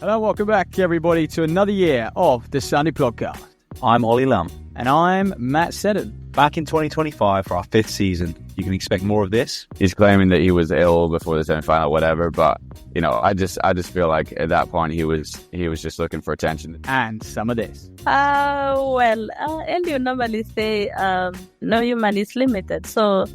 Hello, welcome back, everybody, to another year of the Sunday Podcast. I'm Ollie Lum. And I'm Matt Seddon. Back in 2025 for our 5th season. You can expect more of this. He's claiming that he was ill before the semi-final, whatever. But, you know, I just feel like at that point he was just looking for attention. And some of this. And you normally say, no human is limited. So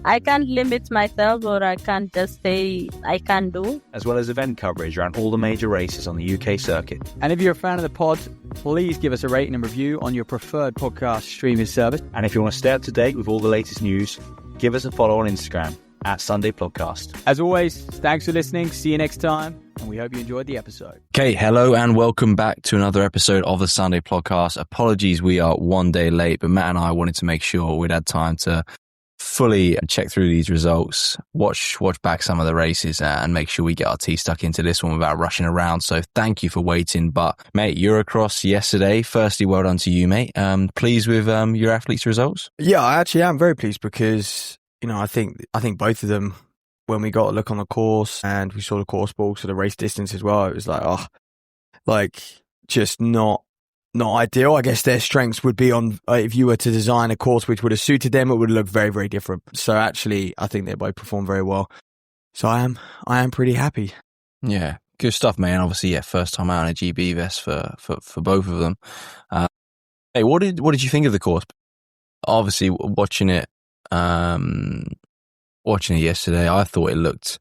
I can't limit myself, or I can't just say I can do. As well as event coverage around all the major races on the UK circuit. And if you're a fan of the pod, please give us a rating and review on your preferred podcast streaming service. And if you want to stay up to date with all the latest news, give us a follow on Instagram at Sunday Podcast. As always, thanks for listening. See you next time. And we hope you enjoyed the episode. Okay, hello and welcome back to another episode of the Sunday Podcast. Apologies, we are one day late, but Matt and I wanted to make sure we'd had time to fully check through these results, watch back some of the races, and make sure we get our teeth stuck into this one without rushing around. So thank you for waiting. But mate, Eurocross yesterday. Firstly, well done to you, mate. Pleased with your athletes' results? Yeah, I actually am very pleased because, you know, I think both of them, when we got a look on the course and we saw the course ball, so the race distance as well, it was like, just not ideal. I guess their strengths would be on, if you were to design a course which would have suited them, it would look very, very different. So actually, I think they both performed very well. So I am pretty happy. Yeah, good stuff, man. Obviously, yeah, first time out in a GB vest for both of them. Hey, what did you think of the course? Obviously, watching it yesterday, I thought it looked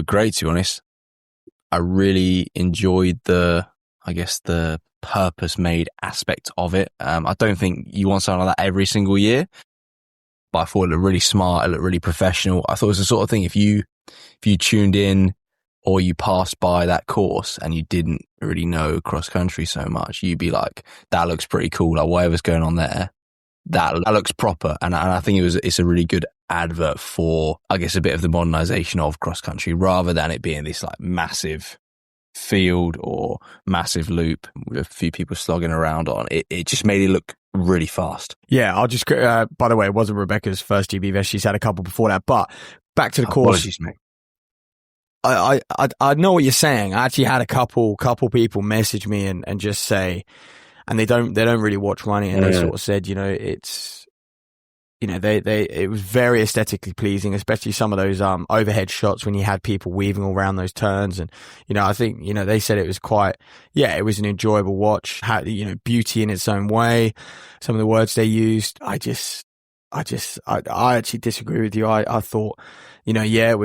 great, to be honest. I really enjoyed the purpose-made aspect of it. I don't think you want something like that every single year, but I thought it looked really smart, it looked really professional. I thought it was the sort of thing, if you tuned in or you passed by that course and you didn't really know cross-country so much, you'd be like, that looks pretty cool, like whatever's going on there, that looks proper. And I think it's a really good advert for, I guess, a bit of the modernisation of cross-country, rather than it being this like massive field or massive loop with a few people slogging around on it. It just made it look really fast. Yeah, I'll just by the way, it wasn't Rebecca's first GB vest. She's had a couple before that. But back to the course. Apologies, mate. I know what you're saying. I actually had a couple people message me and just say, and they don't really watch running, and they sort of said, you know, it's, you know, it was very aesthetically pleasing, especially some of those overhead shots when you had people weaving all around those turns. And, you know, I think, you know, they said it was it was an enjoyable watch, had, you know, beauty in its own way. Some of the words they used, I actually disagree with you. I thought, you know, yeah,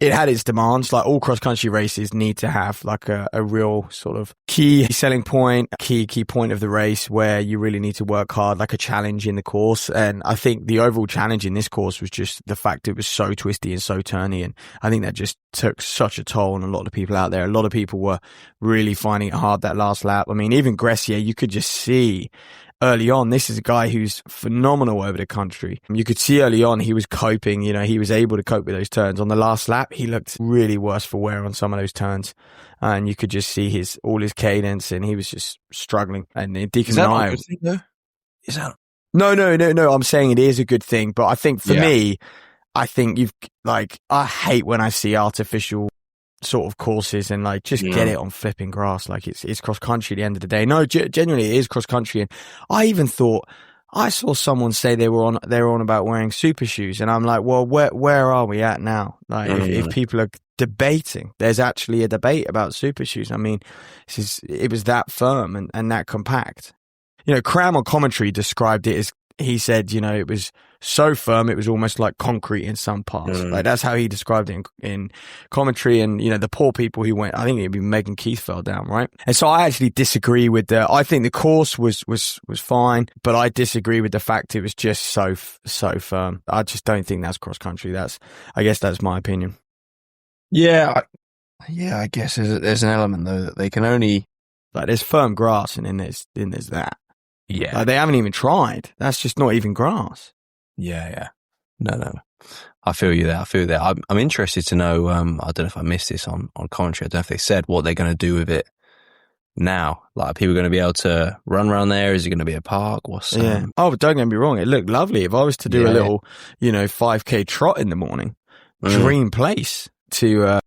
it had its demands. Like all cross-country races need to have like a real sort of key selling point, key point of the race where you really need to work hard, like a challenge in the course. And I think the overall challenge in this course was just the fact it was so twisty and so turny. And I think that just took such a toll on a lot of people out there. A lot of people were really finding it hard that last lap. I mean, even Gressier, you could just see early on, this is a guy who's phenomenal over the country. You could see early on he was coping, you know, he was able to cope with those turns. On the last lap, he looked really worse for wear on some of those turns. And you could just see all his cadence, and he was just struggling. And Ndikumwenayo. Is that? No. I'm saying it is a good thing. But I think for me, I think I hate when I see artificial sort of courses and like just get it on flipping grass. Like it's cross country at the end of the day. No, genuinely it is cross country. And I even thought, I saw someone say they were on about wearing super shoes, and I'm like, well, where are we at now? Like if people are debating, there's actually a debate about super shoes. I mean, it was that firm and that compact. You know, Cram on commentary described it as, he said, you know, it was so firm, it was almost like concrete in some parts. Like that's how he described it in commentary. And, you know, the poor people who went, I think it'd be Megan Keith fell down, right? And so I actually disagree with I think the course was fine, but I disagree with the fact it was just so firm. I just don't think that's cross country. I guess that's my opinion. Yeah, I guess there's an element though that they can only, like, there's firm grass and then there's that. Yeah. Like, they haven't even tried. That's just not even grass. Yeah. No. I feel you there. I'm interested to know, I don't know if I missed this on commentary. I don't know if they said what they're going to do with it now. Like, are people going to be able to run around there? Is it going to be a park? Yeah. Oh, but don't get me wrong. It looked lovely. If I was to do a little, you know, 5K trot in the morning, dream place to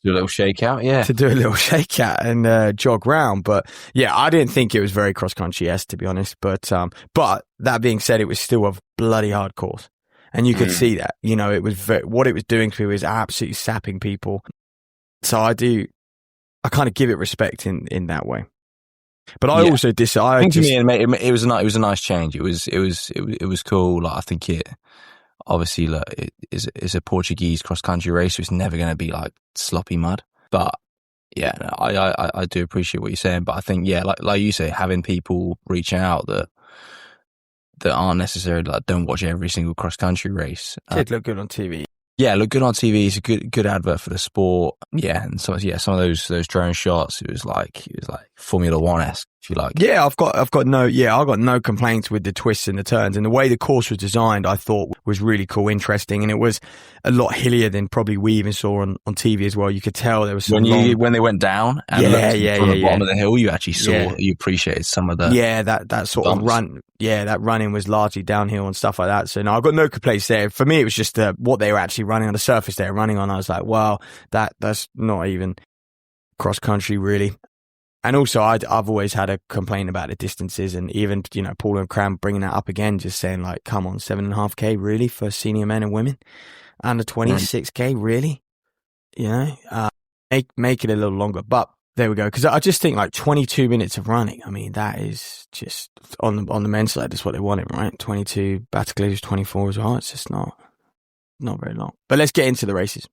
Do a little shakeout, yeah. To do a little shakeout and jog round. But yeah, I didn't think it was very cross country-esque, to be honest. But that being said, it was still a bloody hard course. And you could see that, you know, it was what it was doing to me was absolutely sapping people. So I kind of give it respect in that way. But I also I think to me, it was a nice change. It was cool. Like, I think it obviously, like, it is a Portuguese cross country race, so it's never going to be like sloppy mud. But yeah, no, I do appreciate what you're saying. But I think, yeah, like you say, having people reach out that aren't necessarily, like, don't watch every single cross country race. Did look good on TV. Yeah, look good on TV. It's a good advert for the sport. Yeah, and some of those drone shots, it was like Formula One-esque, if you like. Yeah, I got no complaints with the twists and the turns, and the way the course was designed, I thought was really cool, interesting, and it was a lot hillier than probably we even saw on TV as well. You could tell there was some when they went down and from the bottom of the hill, you actually saw, you appreciated some of the that sort of run. Yeah, that running was largely downhill and stuff like that. So no, I've got no complaints there. For me, it was just what they were actually running on, the surface they were running on. I was like, wow, that's not even cross country really. And also, I've always had a complaint about the distances, and even, you know, Paul and Cram bringing that up again, just saying like, come on, 7.5K really for senior men and women, under 26K really, you know, make it a little longer. But there we go. Because I just think like 22 minutes of running. I mean, that is just on the men's side. That's what they wanted, right? 22. Battocletti was 24 as well. It's just not very long. But let's get into the races.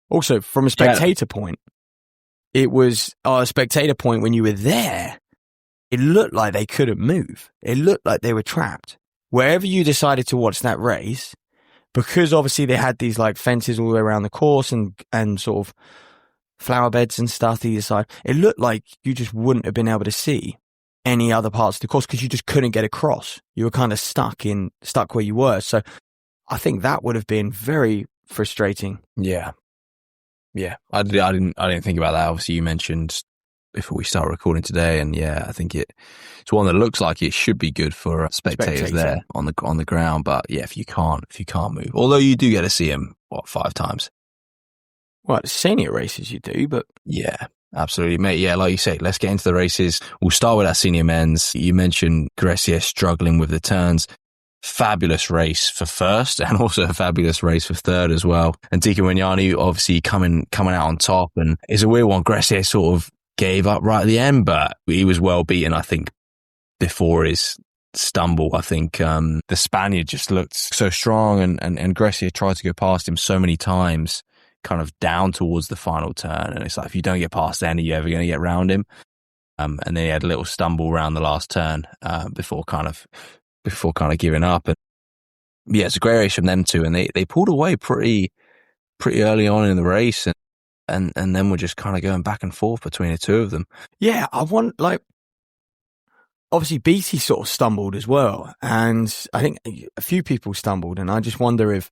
Also, from a spectator point, it was a spectator point when you were there. It looked like they couldn't move. It looked like they were trapped. Wherever you decided to watch that race, because obviously they had these like fences all the way around the course and sort of flower beds and stuff either side, it looked like you just wouldn't have been able to see any other parts of the course because you just couldn't get across. You were kind of stuck where you were. So I think that would have been very frustrating. Yeah. I didn't think about that. Obviously, you mentioned before we start recording today, and yeah, I think it's one that looks like it should be good for spectators there on the ground. But yeah, if you can't move, although you do get to see them 5 times. Well, senior races you do, but yeah, absolutely, mate. Yeah, like you say, let's get into the races. We'll start with our senior men's. You mentioned Gressier struggling with the turns. Fabulous race for first, and also a fabulous race for third as well. And Ndikumwenayo obviously coming out on top, and it's a weird one. Gressier sort of gave up right at the end, but he was well beaten, I think, before his stumble. I think the Spaniard just looked so strong, and Gressier tried to go past him so many times, kind of down towards the final turn, and it's like, if you don't get past then, are you ever going to get round him? And then he had a little stumble around the last turn before kind of giving up. And yeah, it's a great race from them two, and they pulled away pretty early on in the race, and then we're just kind of going back and forth between the two of them. Yeah, obviously BT sort of stumbled as well, and I think a few people stumbled, and I just wonder if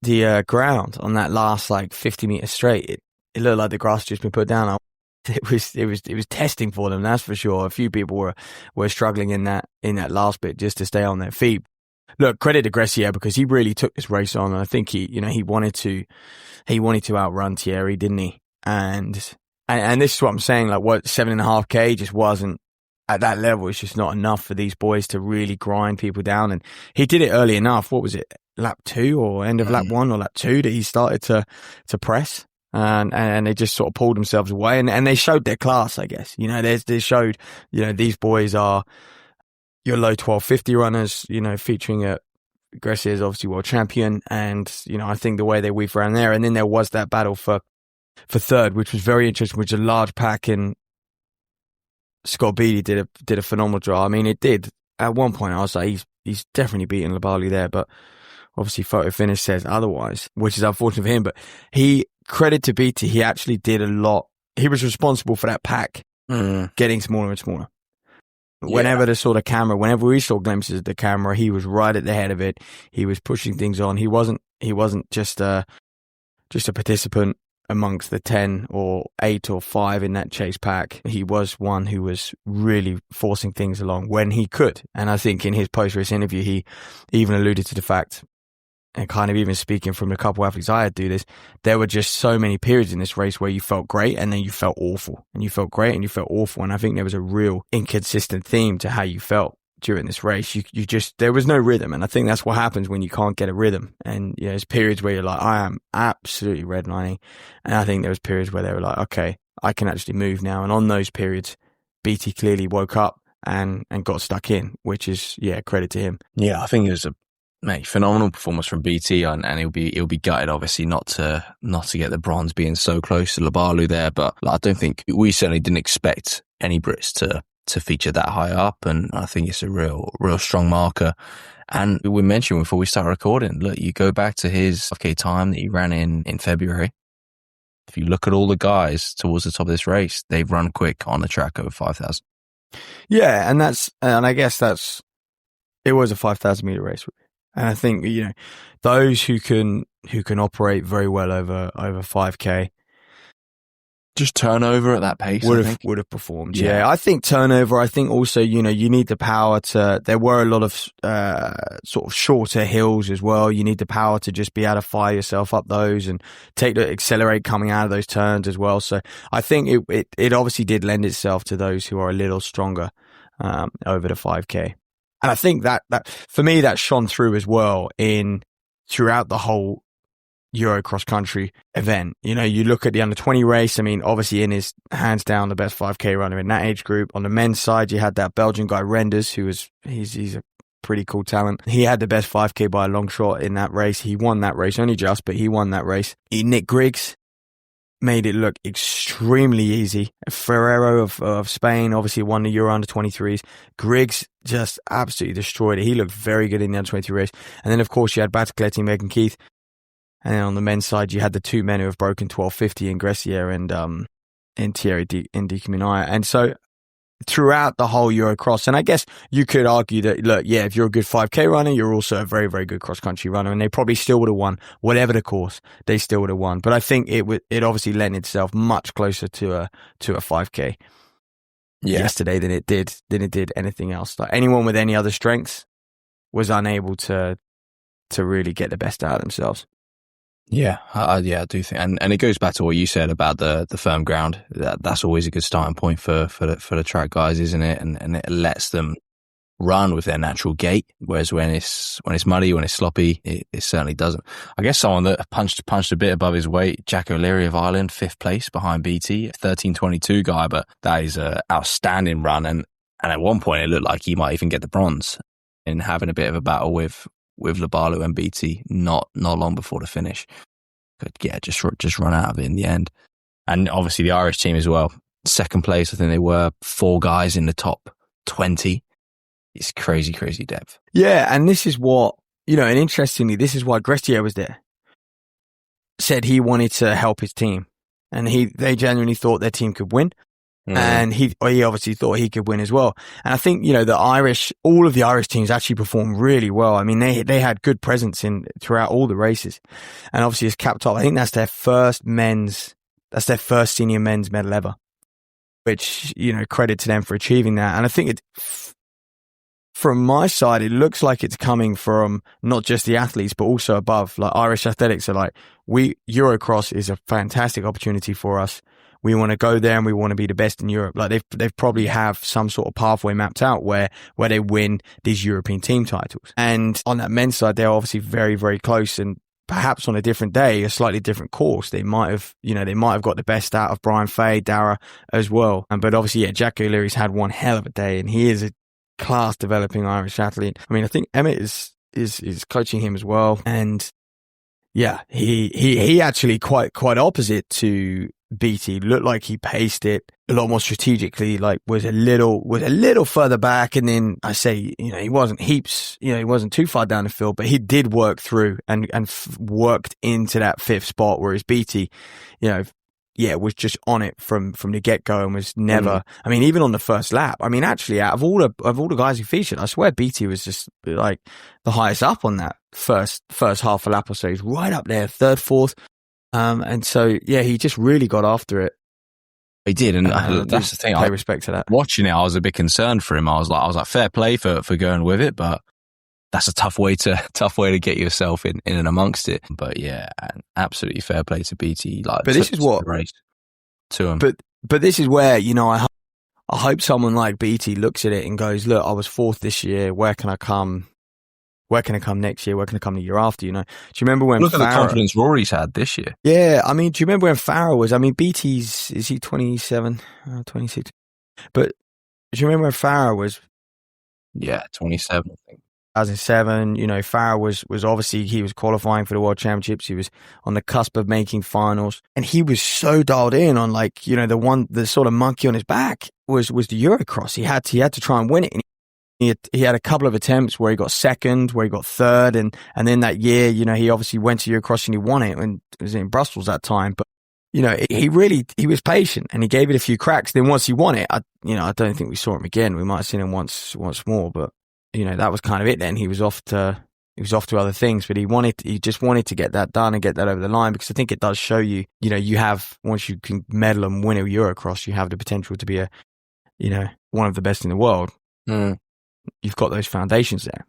the ground on that last like 50 meter straight, it looked like the grass had just been put down. It was testing for them, that's for sure. A few people were struggling in that last bit just to stay on their feet. Look, credit to Gressier because he really took this race on, and I think he wanted to outrun Thierry, didn't he? And this is what I'm saying. Like, what 7.5K just wasn't at that level. It's just not enough for these boys to really grind people down. And he did it early enough. What was it, lap 2 or end of lap 1 or lap 2 that he started to press. And they just sort of pulled themselves away, and they showed their class, I guess. You know, they showed, you know, these boys are your low 1250 runners, you know, featuring Gressier is obviously world champion, and, you know, I think the way they weave around there, and then there was that battle for third, which was very interesting, which was a large pack, and Scott Beattie did a phenomenal job. I mean, it did. At one point, I was like, he's definitely beating Labali there, but obviously photo finish says otherwise, which is unfortunate for him. But credit to Beattie, he actually did a lot. He was responsible for that pack getting smaller and smaller. Whenever whenever we saw glimpses of the camera, he was right at the head of it. He was pushing things on. He wasn't just a participant amongst the 10 or 8 or 5 in that chase pack. He was one who was really forcing things along when he could. And I think in his post-race interview, he even alluded to the fact and kind of even speaking from the couple athletes I had do this, there were just so many periods in this race where you felt great and then you felt awful, and you felt great and you felt awful. And I think there was a real inconsistent theme to how you felt during this race. You just, there was no rhythm. And I think that's what happens when you can't get a rhythm. And there's periods where you're like, I am absolutely redlining. And I think there was periods where they were like, okay, I can actually move now. And on those periods, BT clearly woke up and got stuck in, which is, credit to him. Yeah, I think it was a phenomenal performance from BT, and he'll be gutted, obviously, not to get the bronze, being so close to Labalu there. But I don't think, we certainly didn't expect any Brits to feature that high up, and I think it's a real strong marker. And we mentioned before we start recording, look, you go back to his 5K time that he ran in February. If you look at all the guys towards the top of this race, they've run quick on the track over 5,000. Yeah, and I guess it was a 5,000 meter race. And I think, those who can operate very well over 5K, just turnover at that pace would have performed. Yeah. I think turnover. I think also, you need the power to. There were a lot of sort of shorter hills as well. You need the power to just be able to fire yourself up those and accelerate coming out of those turns as well. So I think it obviously did lend itself to those who are a little stronger over the 5K. And I think that for me, that shone through as well throughout the whole Euro cross country event. You look at the under 20 race. I mean, obviously Ian is hands down the best 5K runner in that age group. On the men's side, you had that Belgian guy Renders, he's a pretty cool talent. He had the best 5K by a long shot in that race. He won that race, only just, but he won that race. Nick Griggs made it look extremely easy. Ferrero of Spain obviously won the Euro under 23s. Griggs just absolutely destroyed it. He looked very good in the under 23 race. And then of course you had Battocletti, Megan Keith. And then on the men's side you had the two men who have broken 12:50 in Gressier and Thierry Ndikumwenayo. And so throughout the whole Eurocross, and I guess you could argue that, look, if you're a good 5K runner, you're also a very, very good cross-country runner, and they probably still would have won. Whatever the course, they still would have won. But I think it obviously lent itself much closer to a 5K yesterday than it did anything else. Like anyone with any other strengths was unable to really get the best out of themselves. Yeah, I do think, and it goes back to what you said about the firm ground. That's always a good starting point for the track guys, isn't it? And it lets them run with their natural gait. Whereas when it's muddy, when it's sloppy, it certainly doesn't. I guess someone that punched a bit above his weight, Jack O'Leary of Ireland, 5th place behind BT, 13:22 guy, but that is an outstanding run. And at one point it looked like he might even get the bronze in having a bit of a battle with Labalu and BT not long before the finish. But just run out of it in the end. And obviously the Irish team as well. 2nd place, I think they were 4 guys in the top 20. It's crazy depth. Yeah, and this is what, and interestingly, this is why Grestier was there. Said he wanted to help his team. And they genuinely thought their team could win. And he obviously thought he could win as well. And I think, all of the Irish teams actually performed really well. I mean, they had good presence throughout all the races. And obviously it's capped off. I think that's their first senior men's medal ever, which, credit to them for achieving that. And I think from my side, it looks like it's coming from not just the athletes, but also above. Like Irish athletics are like, Eurocross is a fantastic opportunity for us. We want to go there and we want to be the best in Europe. Like they've probably have some sort of pathway mapped out where they win these European team titles. And on that men's side, they're obviously very, very close, and perhaps on a different day, a slightly different course, they might have got the best out of Brian Fay, Dara as well. But obviously, Jack O'Leary's had one hell of a day, and he is a class developing Irish athlete. I mean, I think Emmett is coaching him as well. And he actually quite opposite to BT, looked like he paced it a lot more strategically, like was a little further back. And then I say, he wasn't he wasn't too far down the field, but he did work through and worked into that 5th spot, whereas BT, was just on it from the get-go and was never, I mean, even on the first lap. I mean, actually, out of all the guys who featured, I swear BT was just like the highest up on that first half a lap or so. He's right up there, 3rd, 4th. And so, he just really got after it. He did, and that's the thing. Pay respect to that. Watching it, I was a bit concerned for him. I was like, fair play for going with it, but that's a tough way to get yourself in and amongst it. But yeah, absolutely fair play to BT. Like, but this is what race to him. But this is where, you know, I hope someone like BT looks at it and goes, look, I was fourth this year. Where can I come? Where can I come next year? Where can I come the year after? You know, do you remember when look at the confidence Rory's had this year? Yeah, I mean, do you remember when Farrell was? I mean, BT's is he 27, 26? But do you remember when Farrell was? Yeah, 27. I think. 2007, you know, Farrell was obviously, he was qualifying for the World Championships. He was on the cusp of making finals, and he was so dialed in on, like, you know, the sort of monkey on his back was the Eurocross. He had to try and win it. And he had a couple of attempts where he got second, where he got third, and then that year, you know, he obviously went to Eurocross and he won it, and it was in Brussels that time. But, you know, he was patient and he gave it a few cracks. Then once he won it, I don't think we saw him again. We might have seen him once more, but, you know, that was kind of it then. He was off to other things, but he just wanted to get that done and get that over the line, because I think it does show you, you know, you have, once you can medal and win a Eurocross, you have the potential to be one of the best in the world. Mm. You've got those foundations there.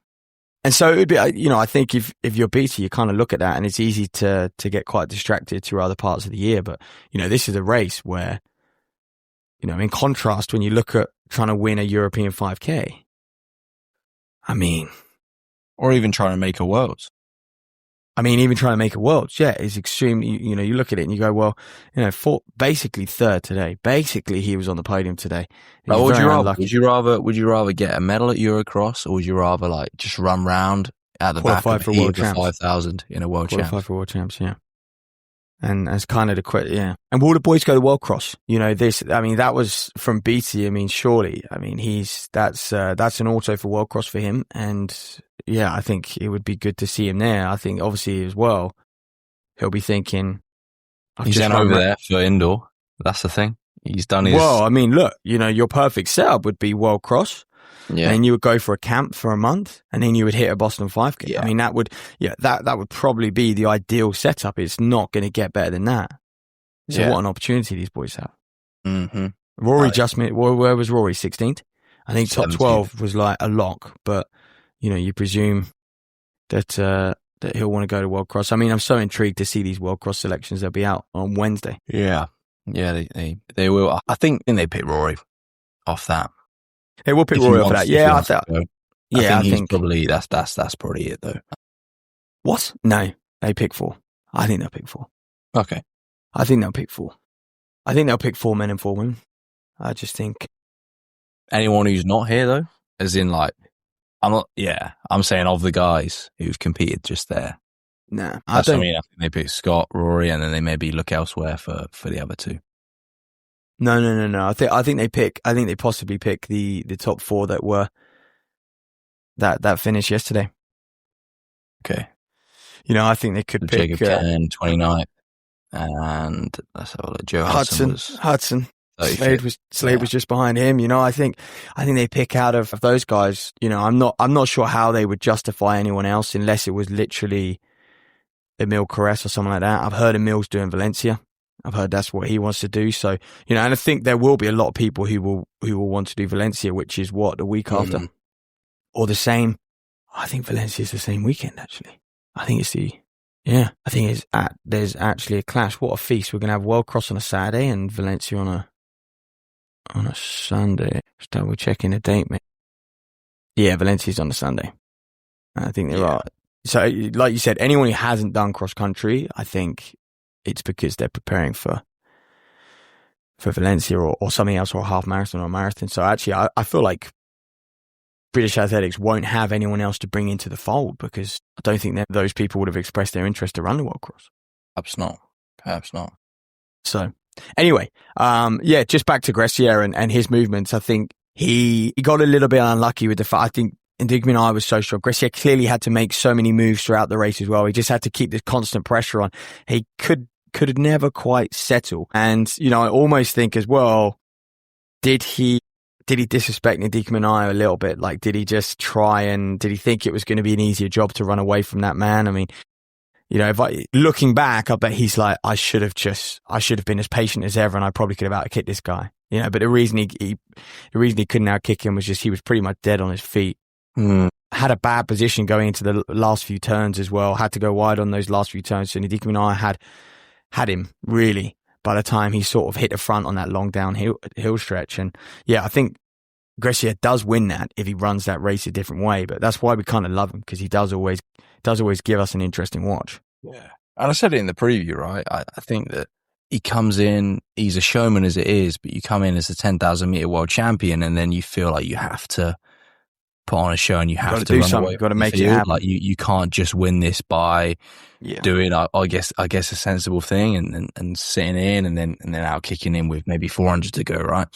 And so it would be, you know, I think if you're BT, you kind of look at that and it's easy to get quite distracted through other parts of the year. But, you know, this is a race where, you know, in contrast, when you look at trying to win a European 5K, I mean, or even trying to make a Worlds. I mean, even trying to make a Worlds, yeah, is extremely, you know, you look at it and you go, well, you know, basically third today. Basically, he was on the podium today. Like, would you rather get a medal at Eurocross, or would you rather, like, just run round at the back of the 5,000 in a World Champs? Qualify for World Champs, yeah. And as kind of yeah. And will the boys go to World Cross? You know, that was from BT. I mean, surely, I mean, that's an auto for World Cross for him. And yeah, I think it would be good to see him there. I think obviously as well, he'll be thinking, he's then over there for indoor. That's the thing. He's done his. Well, I mean, look, you know, your perfect setup would be World Cross. Yeah. And you would go for a camp for a month, and then you would hit a Boston 5K. Yeah. I mean, that would probably be the ideal setup. It's not going to get better than that. So what an opportunity these boys have. Mm-hmm. Rory where was Rory? 16th? I think 17th. Top 12 was like a lock, but, you know, you presume that he'll want to go to World Cross. I mean, I'm so intrigued to see these World Cross selections. They'll be out on Wednesday. Yeah. Yeah, they will. I think they pick Rory off that. They will pick Rory off that. Yeah, I think probably that's probably it though. What? No, they pick 4. I think they'll pick 4. Okay. I think they'll pick 4. I think they'll pick 4 men and 4 women. I just think anyone who's not here though, as in like, I'm saying of the guys who've competed just there. Nah, I think they pick Scott, Rory, and then they maybe look elsewhere for the other 2. No. I think they possibly pick the top 4 that were that finished yesterday. Okay. You know, I think they could pick Jacob Cannon, 29th, and let's have a look. Joe Hudson. Slade was just behind him. You know, I think they pick out of those guys. You know, I'm not sure how they would justify anyone else unless it was literally Emil Caress or something like that. I've heard Emil's doing Valencia. I've heard that's what he wants to do. So, you know, and I think there will be a lot of people who will want to do Valencia, which is the week after, or the same. I think Valencia is the same weekend actually. I think there's actually a clash. What a feast! We're gonna have World Cross on a Saturday and Valencia on a Sunday. Just double checking the date, mate. Yeah, Valencia's on a Sunday. I think they're right. So, like you said, anyone who hasn't done cross country, I think it's because they're preparing for Valencia or something else, or a half marathon or a marathon. So actually, I feel like British Athletics won't have anyone else to bring into the fold, because I don't think that those people would have expressed their interest to run the World Cross. Perhaps not. So anyway, just back to Gressier and his movements. I think he got a little bit unlucky with the fact. I think Ndikumwenayo was so strong. Gressier clearly had to make so many moves throughout the race as well. He just had to keep this constant pressure on. He could never quite settle. And, you know, I almost think as well, did he disrespect Ndikumwenayo a little bit? Like, did he just did he think it was going to be an easier job to run away from that man? I mean, you know, looking back, I bet he's like, I should have been as patient as ever, and I probably could have out-kicked this guy. You know, but the reason he couldn't out-kick him was just he was pretty much dead on his feet. I had a bad position going into the last few turns as well. Had to go wide on those last few turns. So Ndikumwenayo had him really by the time he sort of hit the front on that long downhill stretch. And yeah, I think Gressier does win that if he runs that race a different way. But that's why we kind of love him, because he does always give us an interesting watch. Yeah. And I said it in the preview, right? I think that he comes in, he's a showman as it is, but you come in as a 10,000 meter world champion, and then you feel like you have to put on a show and you have to do run something. away. You've got to make it happen. Like you can't just win this by doing, I guess a sensible thing and sitting in and then out kicking in with maybe 400 to go, right?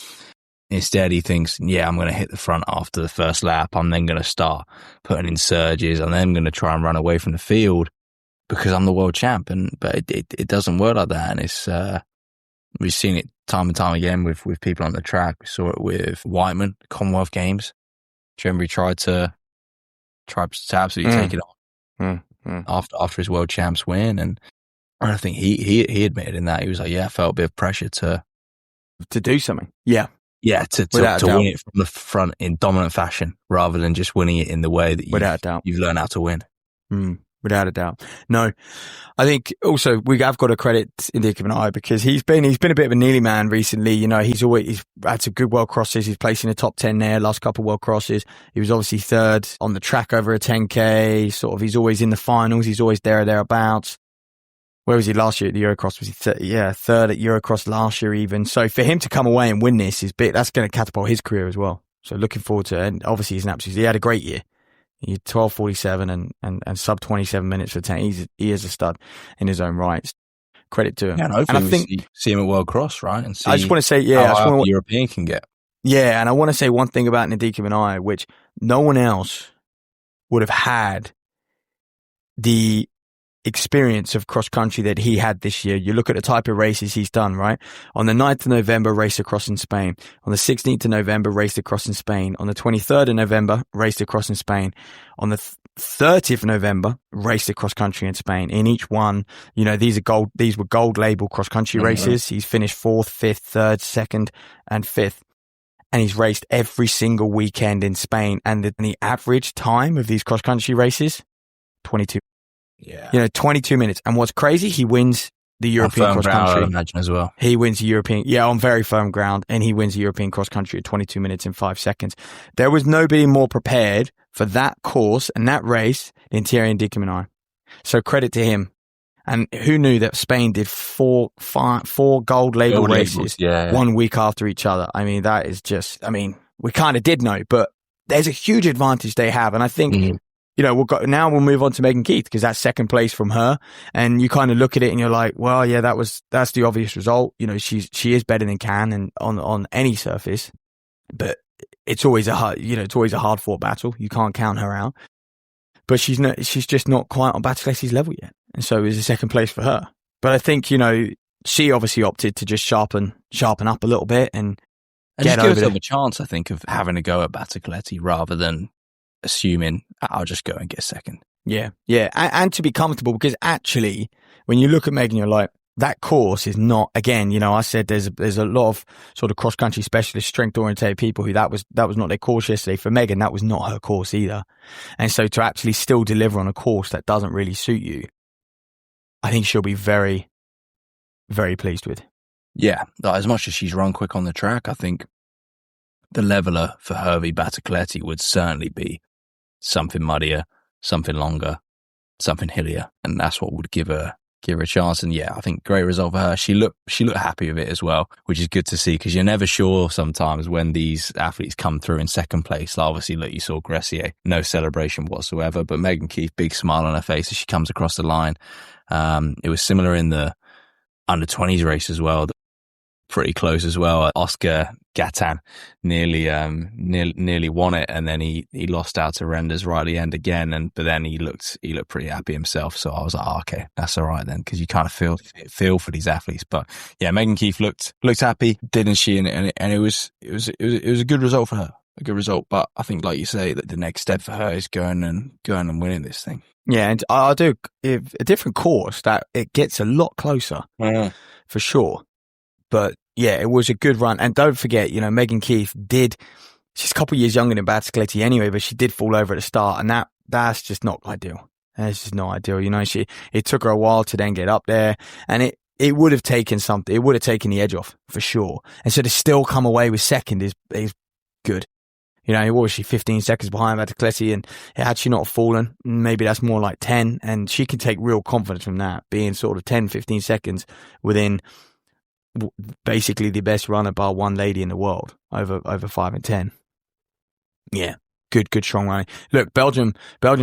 Instead, he thinks, I'm going to hit the front after the first lap. I'm then going to start putting in surges. I'm then going to try and run away from the field because I'm the world champ. But it doesn't work like that. And it's, we've seen it time and time again with people on the track. We saw it with Whiteman, Commonwealth Games. Remember, he tried to absolutely take it on after his world champs win. And I think he admitted in that. He was like, I felt a bit of pressure to do something. Yeah. Yeah, to win it from the front in dominant fashion rather than just winning it in the way that you've learned how to win. Without a doubt. No, I think also I've got to credit Ndikumwenayo because he's been a bit of a nearly man recently. You know, he's had some good world crosses. He's placed in the top 10 there, last couple of world crosses. He was obviously third on the track over a 10K. He's always in the finals. He's always there or thereabouts. Where was he last year at the Eurocross? Was he third at Eurocross last year even? So for him to come away and win this is big. That's going to catapult his career as well. So looking forward to it. And obviously he had a great year. He had 12:47 and sub 27 minutes for 10. He is a stud in his own right. Credit to him. Yeah, and hopefully I think see him at World Cross, right? And see I just want to say, how the European can get. Yeah, and I want to say one thing about Ndikumwenayo, which no one else would have had the experience of cross country that he had this year. You look at the type of races he's done, right? On the 9th of November, raced across in Spain. On the 16th of November, raced across in Spain. On the 23rd of November, raced across in Spain. On the 30th of November, raced across country in Spain. In each one, these were gold label cross country races. He's finished 4th, 5th, 3rd, 2nd, and 5th. And he's raced every single weekend in Spain. And the average time of these cross country races, 22. Yeah. 22 minutes. And what's crazy, he wins the European cross country. I imagine as well. He wins the European, on very firm ground, and he wins the European cross country at 22 minutes and 5 seconds. There was nobody more prepared for that course and that race than Thierry Ndikumwenayo. So credit to him. And who knew that Spain did four gold label races 1 week after each other? I mean, that is just, we kind of did know, but there's a huge advantage they have. And I think, we'll move on to Megan Keith because that's second place from her. And you kind of look at it and you're like, well, yeah, that's the obvious result. She is better than Can and on any surface, but it's always a hard fought battle. You can't count her out, but she's just not quite on Battocletti's level yet. And so it was a second place for her. But I think, she obviously opted to just sharpen up a little bit and get just over give herself a chance, I think, of having a go at Battocletti rather than assuming I'll just go and get second. Yeah. And to be comfortable, because actually, when you look at Megan, you're like, that course is not, again, I said there's a lot of sort of cross-country specialist, strength-oriented people who that was not their course yesterday. For Megan, that was not her course either. And so to actually still deliver on a course that doesn't really suit you, I think she'll be very, very pleased with. Yeah. As much as she's run quick on the track, I think the leveler for Hervey Battocletti would certainly be something muddier, something longer, something hillier, and that's what would give her a chance. And I think great result for her. She looked happy with it as well, which is good to see because you're never sure sometimes when these athletes come through in second place. Like obviously, you saw Gressier, no celebration whatsoever, but Megan Keith, big smile on her face as she comes across the line. It was similar in the under 20s race as well. Pretty close as well. Oscar Gatan nearly won it, and then he lost out to Renders right at the end again. But then he looked pretty happy himself. So I was like, okay, that's all right then, because you kind of feel for these athletes. But yeah, Megan Keith looked happy, didn't she? And it was a good result for her, a good result. But I think, like you say, that the next step for her is going and winning this thing. Yeah, and I do a different course that it gets a lot closer for sure. But yeah, it was a good run. And don't forget, Megan Keith did she's a couple of years younger than Battocletti anyway, but she did fall over at the start, and that's just not ideal. That's just not ideal. You know, it took her a while to then get up there, and it would have taken something. It would have taken the edge off for sure. And so to still come away with second is good. You know, what was she, 15 seconds behind Battocletti, and had she not fallen, maybe that's more like 10, and she can take real confidence from that, being sort of 10, 15 seconds within basically the best runner bar one lady in the world over 5 and 10. Yeah. Good, strong running. Look, Belgium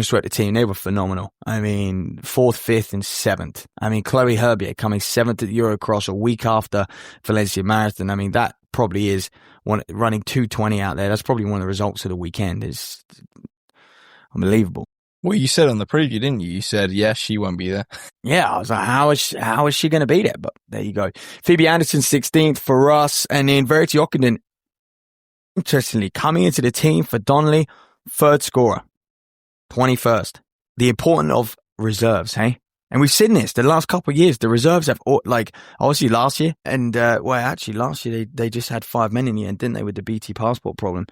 swept the team. They were phenomenal. I mean, 4th, 5th, and 7th. I mean, Chloe Herbier coming 7th at the Eurocross a week after Valencia Marathon. I mean, that probably is running 2:20 out there. That's probably one of the results of the weekend. Is unbelievable. Well, you said on the preview, didn't you? You said, yes, she won't be there. Yeah, I was like, how is she going to be there? But there you go. Phoebe Anderson, 16th for us. And then Verity Ockenden, interestingly, coming into the team for Donnelly, 3rd scorer, 21st. The importance of reserves, hey? And we've seen this the last couple of years. The reserves have, like, obviously last year, and, last year they just had 5 men in the end, didn't they, with the BT passport problem?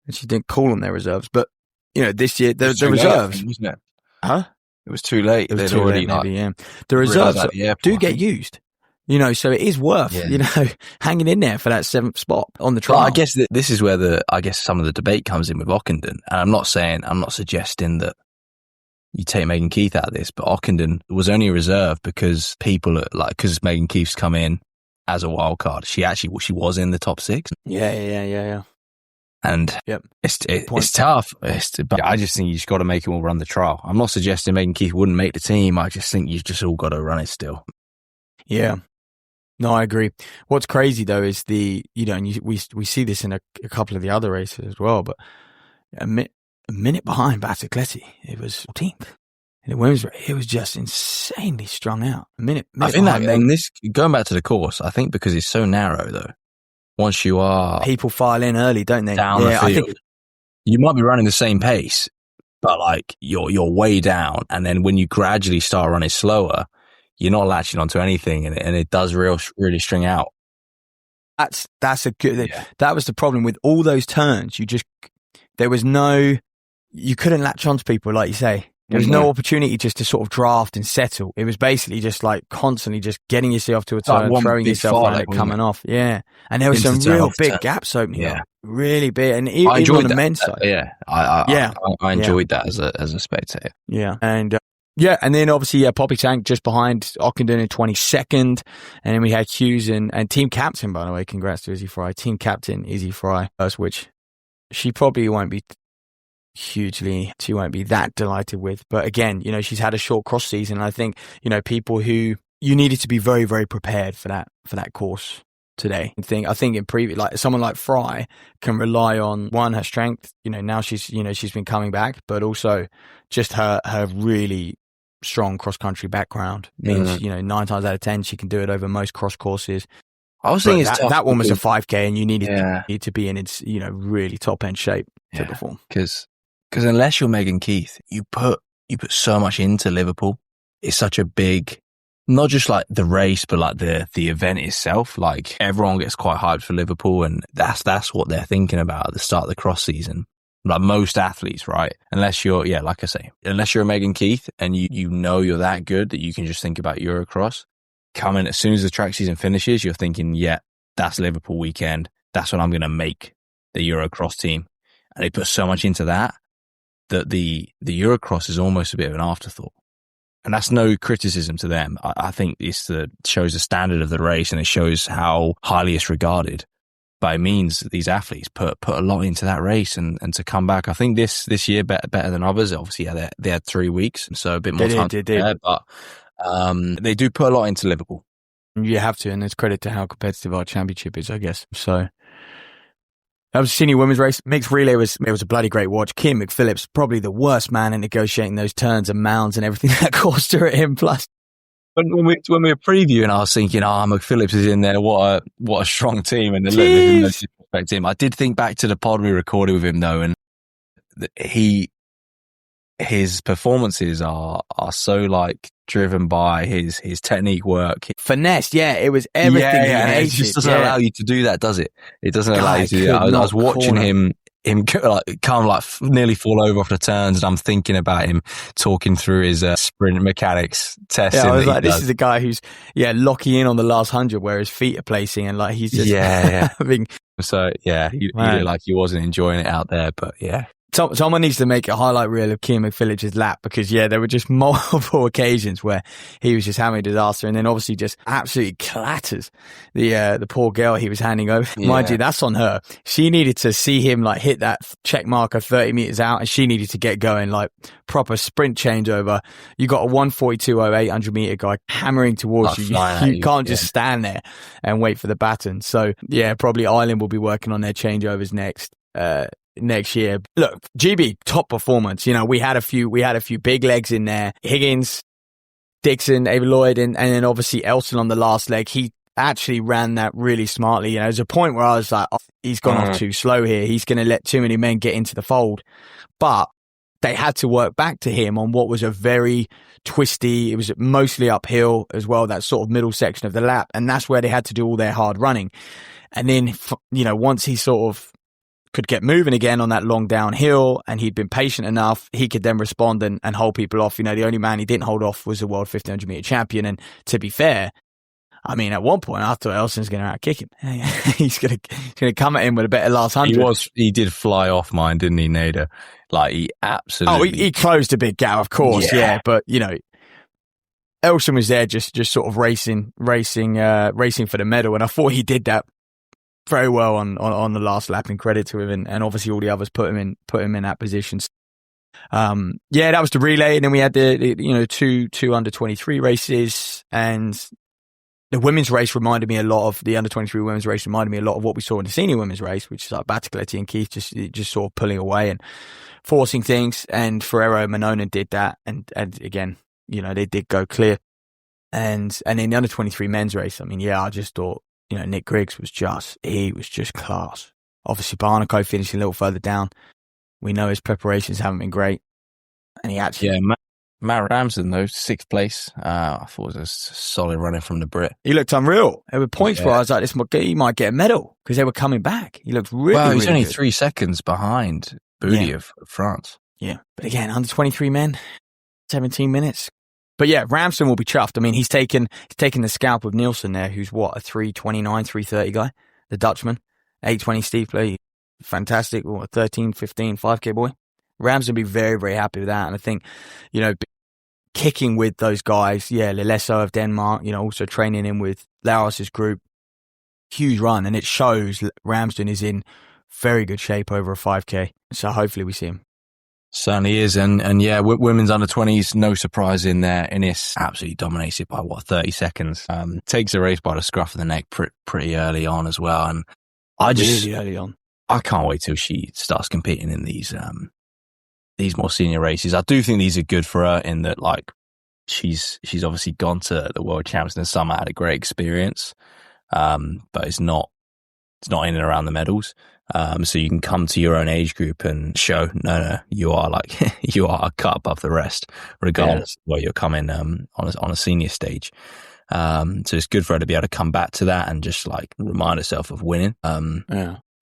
And she didn't call them their reserves. But, you know, this year, the reserves. Late, wasn't it? Huh? It was too late. It was too late, maybe, yeah. The reserves do get used. You know, so it is worth, you know, hanging in there for that 7th spot on the trial. Well, I guess this is where some of the debate comes in with Ockenden. And I'm not suggesting that you take Megan Keith out of this, but Ockenden was only reserved because because Megan Keith's come in as a wild card. She was in the top 6. Yeah. And it's tough. But I just think you just got to make them all run the trial. I'm not suggesting Megan Keith wouldn't make the team. I just think you've just all got to run it still. Yeah. No, I agree. What's crazy though is we see this in a couple of the other races as well, but a minute behind Battocletti, it was 14th. In the women's race, it was just insanely strung out. A minute I think behind that, and this, going back to the course, I think because it's so narrow though, once you are... People file in early, don't they? Down the field, I think you might be running the same pace, but like you're way down, and then when you gradually start running slower, you're not latching onto anything, and it does really string out. That's a good thing. Yeah. That was the problem with all those turns. You couldn't latch onto people, like you say. There was no opportunity just to sort of draft and settle. It was basically just like constantly just getting yourself to a turn, throwing yourself on it, coming off. Yeah. And there were some real big gaps opening up. Really big. And even on the men's side. I enjoyed that as a spectator. Yeah. And and then obviously, Poppy Tank just behind Ockenden in 22nd. And then we had Hughes and team captain, by the way. Congrats to Izzy Fry. Team captain, Izzy Fry, which she probably won't be she won't be that delighted with. But again, you know, she's had a short cross season. And I think, you know, people who you needed to be very, very prepared for that course today. I think in previous, like someone like Fry can rely on her strength. You know, now she's been coming back, but also just her really strong cross country background means, you know, 9 times out of 10 she can do it over most cross courses. I was thinking that one was a 5K, and you need to be in its, you know, really top end shape to perform. Because unless you're Megan Keith, you put so much into Liverpool. It's such a big, not just like the race, but like the event itself. Like everyone gets quite hyped for Liverpool, and that's what they're thinking about at the start of the cross season. Like most athletes, right? Unless you're, like I say, unless you're a Megan Keith and you know you're that good that you can just think about Eurocross. Coming as soon as the track season finishes, you're thinking, that's Liverpool weekend. That's when I'm going to make the Eurocross team. And they put so much into that the Eurocross is almost a bit of an afterthought. And that's no criticism to them. I think shows the standard of the race, and it shows how highly it's regarded. But it means that these athletes put a lot into that race, and to come back. I think this year better than others. Obviously, they had 3 weeks, so a bit more time. They did. But they do put a lot into Liverpool. You have to, and it's credit to how competitive our championship is, I guess. So that was a senior women's race. Mixed relay was a bloody great watch. Kim McPhillips, probably the worst man in negotiating those turns and mounds and everything that caused her at him. Plus, when we were previewing, I was thinking, McPhillips is in there. What a strong team, and no disrespect to him. I did think back to the pod we recorded with him though, and his performances are so like driven by his technique work, finesse. It was everything. It just doesn't allow you to do that, does it? It doesn't allow you to do that. I was watching him him nearly fall over off the turns, and I'm thinking about him talking through his sprint mechanics testing. Yeah, I was like, this is a guy who's locking in on the last 100 where his feet are placing, and like he's just having. So yeah, he looked like he wasn't enjoying it out there, but yeah. Someone needs to make a highlight reel of Kean McPhillage's lap, because there were just multiple occasions where he was just having a disaster, and then obviously just absolutely clatters the poor girl he was handing over. Yeah. Mind you, that's on her. She needed to see him like hit that check marker 30 meters out, and she needed to get going, like proper sprint changeover. You got a 1:42.08 100-meter guy hammering towards you. You can't just stand there and wait for the baton. So yeah, probably Ireland will be working on their changeovers next year. Look, GB top performance. We had a few big legs in there. Higgins, Dixon, Ava Lloyd, and then obviously Elson on the last leg. He actually ran that really smartly. There's a point where I was like, he's gone off too slow here. He's going to let too many men get into the fold. But they had to work back to him on what was a very twisty, it was mostly uphill as well, that sort of middle section of the lap. And that's where they had to do all their hard running. And then, once he sort of could get moving again on that long downhill, and he'd been patient enough, he could then respond and hold people off. The only man he didn't hold off was the world 1500 meter champion. And to be fair, I mean, at one point I thought Elson's going to outkick him. He's going to come at him with a better last 100. He did fly off mine, didn't he, Nadia? Like he absolutely. Oh, he closed a big gap, of course. Yeah. But Elson was there just sort of racing for the medal. And I thought he did that very well on the last lap, and credit to him, and obviously all the others put him in that position. That was the relay, and then we had the two under 23 races, and the women's race reminded me a lot of the under 23 women's race. Reminded me a lot of what we saw in the senior women's race, which is like Battocletti and Keith just sort of pulling away and forcing things, and Ferrero and Manonan did that, and again, they did go clear, and in the under 23 men's race, I mean, I just thought. Nick Griggs was just class. Obviously, Barnacle finishing a little further down. We know his preparations haven't been great. And he actually... Yeah, Matt Ramsden, though, 6th place. I thought it was a solid running from the Brit. He looked unreal. There were points where I was like, he might get a medal, because they were coming back. He looked really, well, he's really only good. 3 seconds behind Booty of France. Yeah. But again, under 23 men, 17 minutes. But yeah, Ramsden will be chuffed. I mean, he's taken the scalp of Nielsen there, who's a 3:29, 3:30 guy, the Dutchman, 8:20 steeply, fantastic, 13, 15, 5K boy. Ramsden will be very, very happy with that. And I think, kicking with those guys, Lelesso of Denmark, also training in with Lauros's group, huge run. And it shows Ramsden is in very good shape over a 5K. So hopefully we see him. Certainly is, and women's under 20s, no surprise in there. Ines absolutely dominated by 30 seconds. Takes the race by the scruff of the neck pretty early on as well, and really early on. I can't wait till she starts competing in these more senior races. I do think these are good for her in that, like, she's obviously gone to the World Champs in the summer, had a great experience, but it's not in and around the medals. So you can come to your own age group and show, no, you are you are a cut above the rest, regardless of where you're coming on a senior stage. So it's good for her to be able to come back to that and just like remind herself of winning, and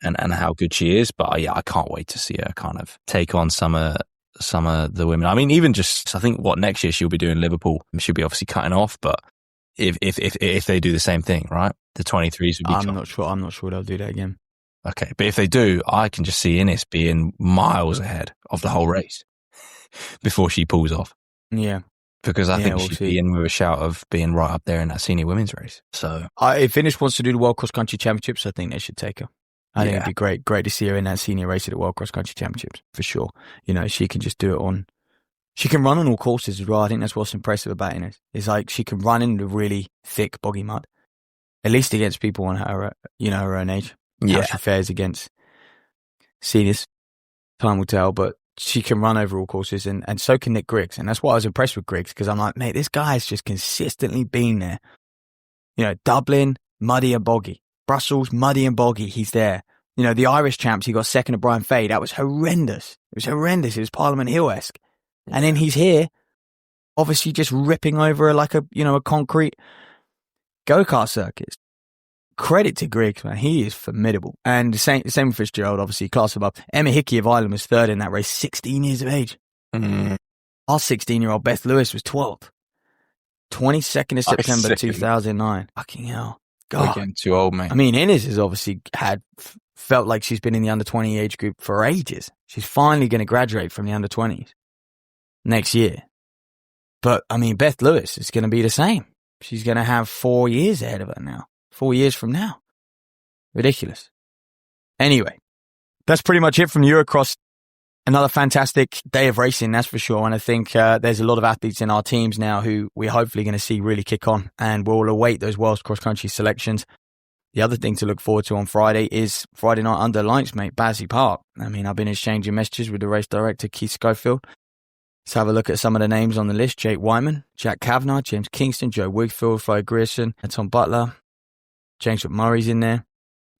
how good she is. But I can't wait to see her kind of take on some of the women. I mean, even just, I think next year she'll be doing Liverpool. She'll be obviously cutting off, but if they do the same thing, right? The 23s would be. I'm not sure they'll do that again. Okay, but if they do, I can just see Ines being miles ahead of the whole race before she pulls off. Yeah. Because I think she'd be in with a shout of being right up there in that senior women's race. So if Ines wants to do the World Cross Country Championships, I think they should take her. I think it'd be great to see her in that senior race at the World Cross Country Championships, for sure. She can just do it she can run on all courses as well. I think that's what's impressive about Ines. It's like she can run in the really thick, boggy mud, at least against people on her, her own age. How she fares against seniors, time will tell, but she can run over all courses, and so can Nick Griggs. And that's why I was impressed with Griggs, because I'm like, mate, this guy's just consistently been there. Dublin, muddy and boggy. Brussels, muddy and boggy. He's there. The Irish champs, he got second to Brian Fay. That was horrendous. It was Parliament Hill-esque. And then he's here, obviously just ripping over like a concrete go-kart circuit. credit to Griggs, man. He is formidable. And the same with Fitzgerald, obviously, class above. Emma Hickey of Ireland was third in that race, 16 years of age. Mm. Our 16-year-old Beth Lewis was 12th. 22nd of September 2009. Fucking hell. God. We're getting too old, mate. I mean, Innes has obviously felt like she's been in the under-20 age group for ages. She's finally going to graduate from the under-20s next year. But, I mean, Beth Lewis is going to be the same. She's going to have 4 years ahead of her now. 4 years from now. Ridiculous. Anyway, that's pretty much it from Eurocross. Another fantastic day of racing, that's for sure. And I think there's a lot of athletes in our teams now who we're hopefully going to see really kick on. And we'll await those World Cross Country selections. The other thing to look forward to on Friday is Friday night under lights, mate, Bazzi Park. I mean, I've been exchanging messages with the race director, Keith Schofield. Let's have a look at some of the names on the list. Jake Wyman, Jack Kavanagh, James Kingston, Joe Wigfield, Fry Grierson, and Tom Butler. James McMurray's in there.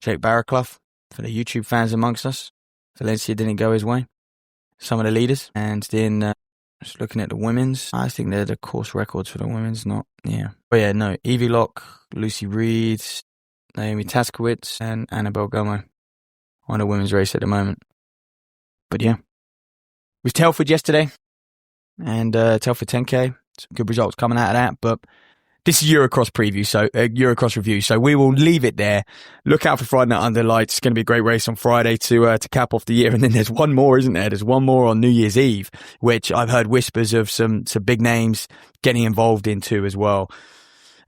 Jake Barraclough, for the YouTube fans amongst us. Valencia didn't go his way. Some of the leaders. And then just looking at the women's, I think they're the course records for the women's, not, yeah. Oh yeah, no, Evie Locke, Lucy Reed, Naomi Taskowitz, and Annabelle Gummo on the women's race at the moment. But yeah. It was Telford yesterday. And Telford 10K, some good results coming out of that. But this is Eurocross preview, so Eurocross review. So we will leave it there. Look out for Friday Night Under Lights. It's going to be a great race on Friday to cap off the year. And then there's one more, isn't there? There's one more on New Year's Eve, which I've heard whispers of some big names getting involved into as well.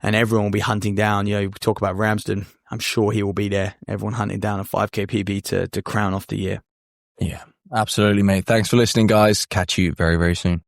And everyone will be hunting down. You know, we talk about Ramsden. I'm sure he will be there. Everyone hunting down a 5K PB to crown off the year. Yeah, absolutely, mate. Thanks for listening, guys. Catch you very, very soon.